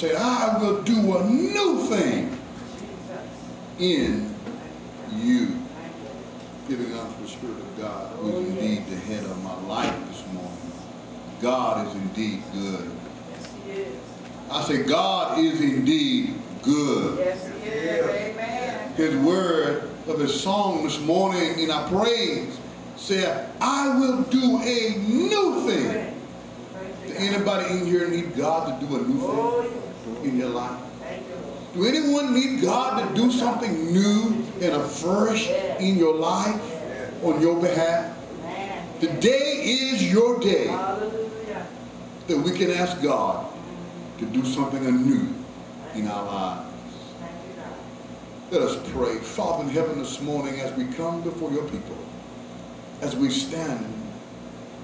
said, I will do a new thing in you. Giving unto the Spirit of God, who is indeed the head of my life this morning. God is indeed good. I say, God is indeed good. Yes, He is. Amen. His word of His song this morning in our praise said, I will do a new thing. Does anybody in here need God to do a new thing in your life? Do anyone need God to do something new and afresh in your life on your behalf? Today is your day that we can ask God to do something anew in our lives. Let us pray. Father in heaven, this morning as we come before your people, as we stand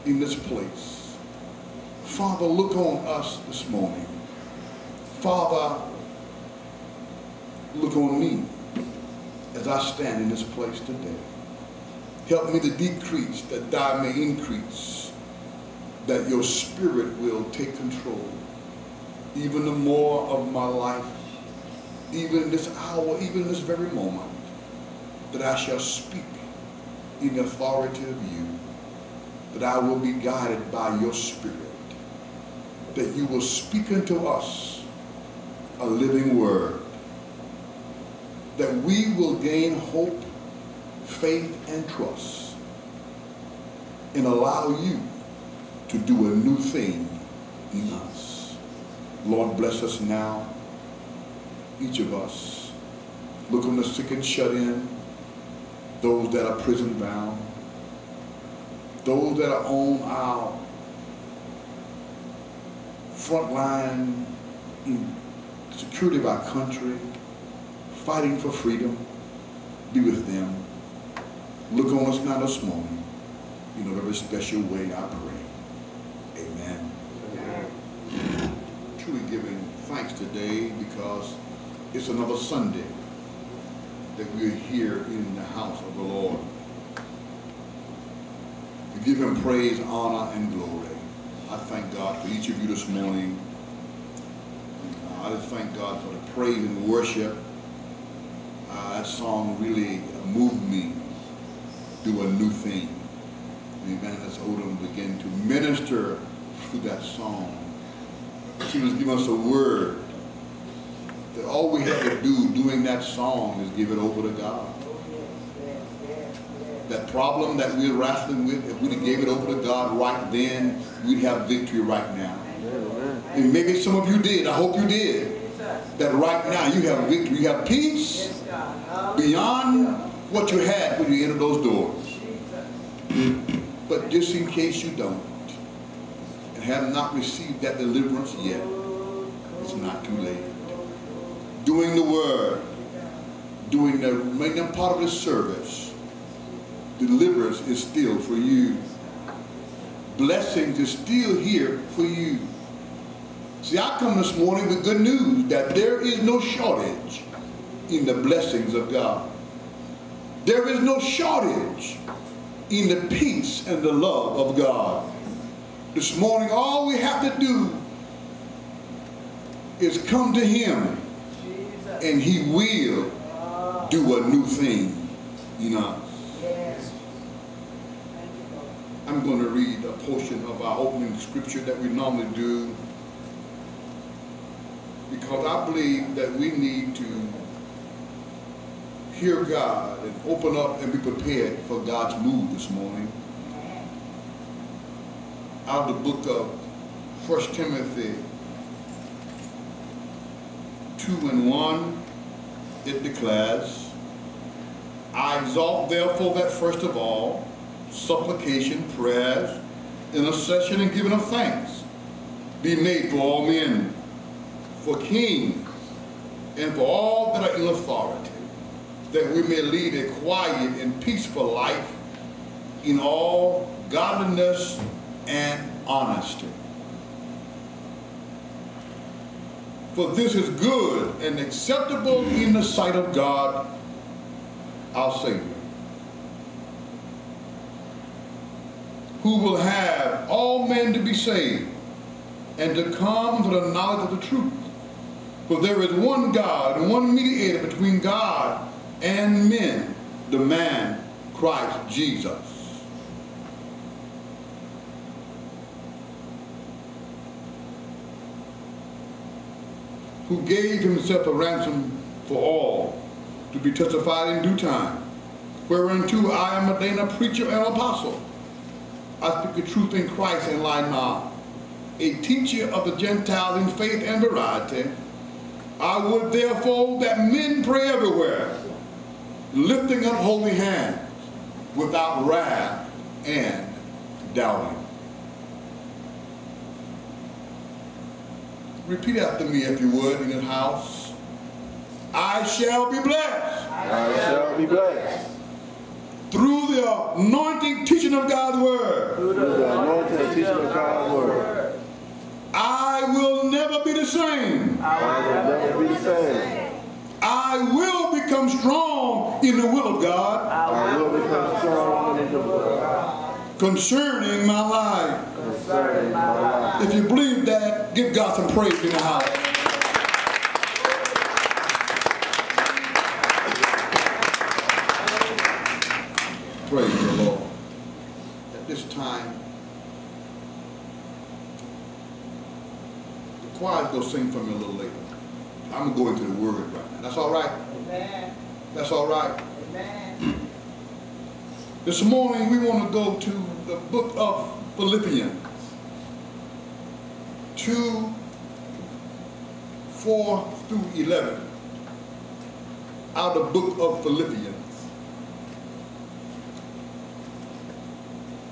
in this place, Father, look on us this morning. Father, look on me as I stand in this place today. Help me to decrease that thou may increase, that your Spirit will take control even the more of my life, even in this hour, even in this very moment, that I shall speak in the authority of you, that I will be guided by your Spirit, that you will speak unto us a living word, that we will gain hope, faith, and trust, and allow you to do a new thing in us. Lord, bless us now, each of us. Look on the sick and shut in, those that are prison bound, those that are on our front line in security of our country, fighting for freedom. Be with them. Look on us now this morning in a very special way, I pray. Amen. Amen. Truly giving thanks today because it's another Sunday that we're here in the house of the Lord to give him praise, honor, and glory. I thank God for each of you this morning. I just thank God for the praise and worship. That song really moved me to do a new thing. The evangelist Odom began to minister through that song. She was giving us a word that all we had to do doing that song is give it over to God. That problem that we're wrestling with, if we gave it over to God right then, we'd have victory right now. And maybe some of you did. I hope you did. That right now you have victory. You have peace beyond what you had when you entered those doors. But just in case you don't and have not received that deliverance yet, it's not too late. Doing the word, doing the main part of the service, deliverance is still for you. Blessings is still here for you. See, I come this morning with good news that there is no shortage in the blessings of God. There is no shortage in the peace and the love of God. This morning, all we have to do is come to him, and he will do a new thing in us. I'm going to read a portion of our opening scripture that we normally do, because I believe that we need to hear God and open up and be prepared for God's move this morning. Out of the book of 1 Timothy 2:1, it declares, I exalt therefore that first of all, supplication, prayers, intercession, and giving of thanks be made for all men, for kings, and for all that are in authority, that we may lead a quiet and peaceful life in all godliness and honesty. For this is good and acceptable in the sight of God, our Savior, who will have all men to be saved and to come to the knowledge of the truth. For there is one God and one mediator between God and men, the man Christ Jesus, who gave himself a ransom for all, to be testified in due time, whereunto I am ordained a preacher and apostle. I speak the truth in Christ and lie not, a teacher of the Gentiles in faith and variety. I would therefore that men pray everywhere, lifting up holy hands, without wrath and doubting. Repeat after me, if you would, in your house. I shall be blessed. I shall be blessed. Through the anointing teaching of God's word. Through the anointing teaching of God's word. I will never be the same. I will never be the same. I will become strong in the will of God. I will become strong in the will of God. Concerning my life. Concerning my life. If you believe that, give God some praise in the house. Praise the Lord. At this time, the choir's going to sing for me a little later. I'm going to go into the word right now. That's all right? Amen. That's all right? Amen. This morning we want to go to the book of Philippians 2, 4 through 11. Out of the book of Philippians.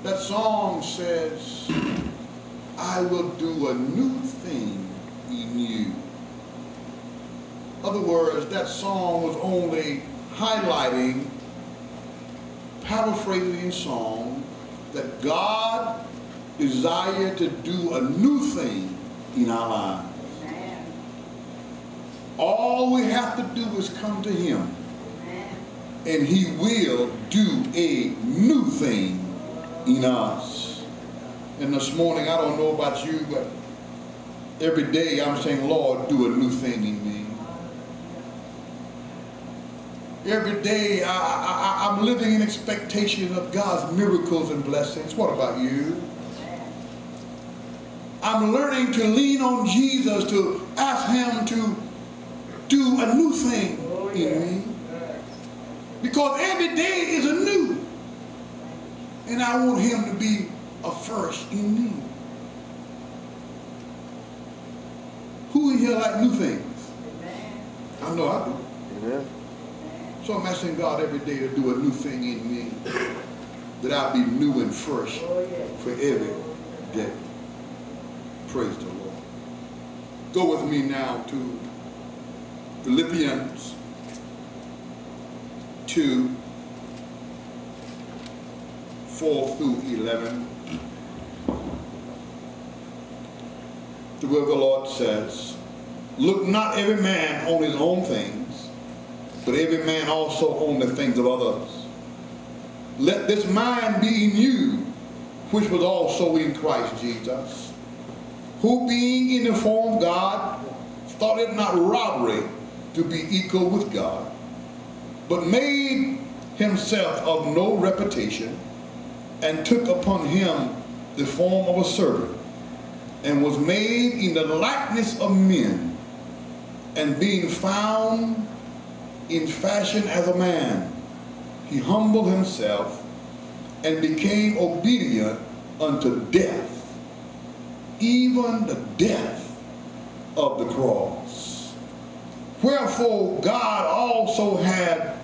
That song says, I will do a new thing in you. In other words, that song was only highlighting, paraphrasing in song, that God desired to do a new thing in our lives. Amen. All we have to do is come to Him, Amen. and He will do a new thing in us. And this morning, I don't know about you, but every day I'm saying, Lord, do a new thing in me. Every day I'm living in expectation of God's miracles and blessings. What about you? I'm learning to lean on Jesus, to ask Him to do a new thing in me. Because every day is a new. And I want Him to be a first in me. Who in here like new things? I know I do. Amen. So I'm asking God every day to do a new thing in me, that I'll be new and fresh for every day. Praise the Lord. Go with me now to Philippians 2, 4 through 11. The word of the Lord says, look not every man on his own things, but every man also on the things of others. Let this mind be in you, which was also in Christ Jesus, who being in the form of God, thought it not robbery to be equal with God, but made himself of no reputation, and took upon him the form of a servant, and was made in the likeness of men, and being found in fashion as a man, he humbled himself and became obedient unto death, even the death of the cross. Wherefore God also had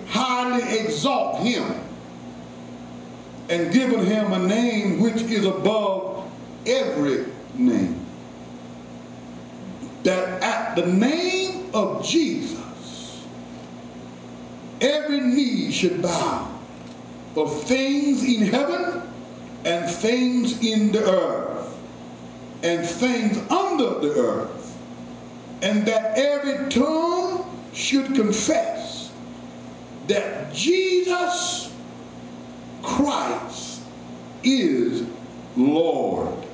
highly exalted him and given him a name which is above every name, that at the name of Jesus every knee should bow, of things in heaven and things in the earth and things under the earth, and that every tongue should confess that Jesus Christ is Lord,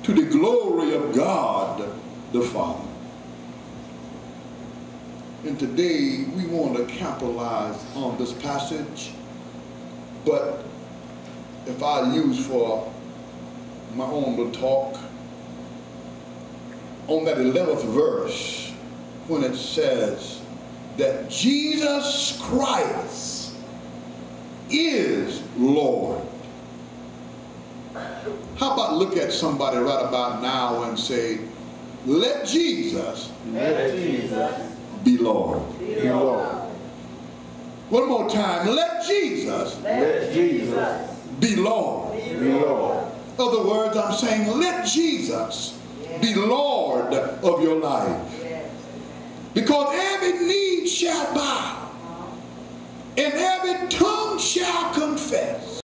to the glory of God the Father. And today we want to capitalize on this passage, but if I use for my own little talk, on that 11th verse, when it says that Jesus Christ is Lord. How about look at somebody right about now and say, let Jesus, be Lord. Be Lord. One more time, let Jesus, be Lord. Be Lord. In other words, I'm saying, let Jesus be Lord of your life. Because every knee shall bow and every tongue shall confess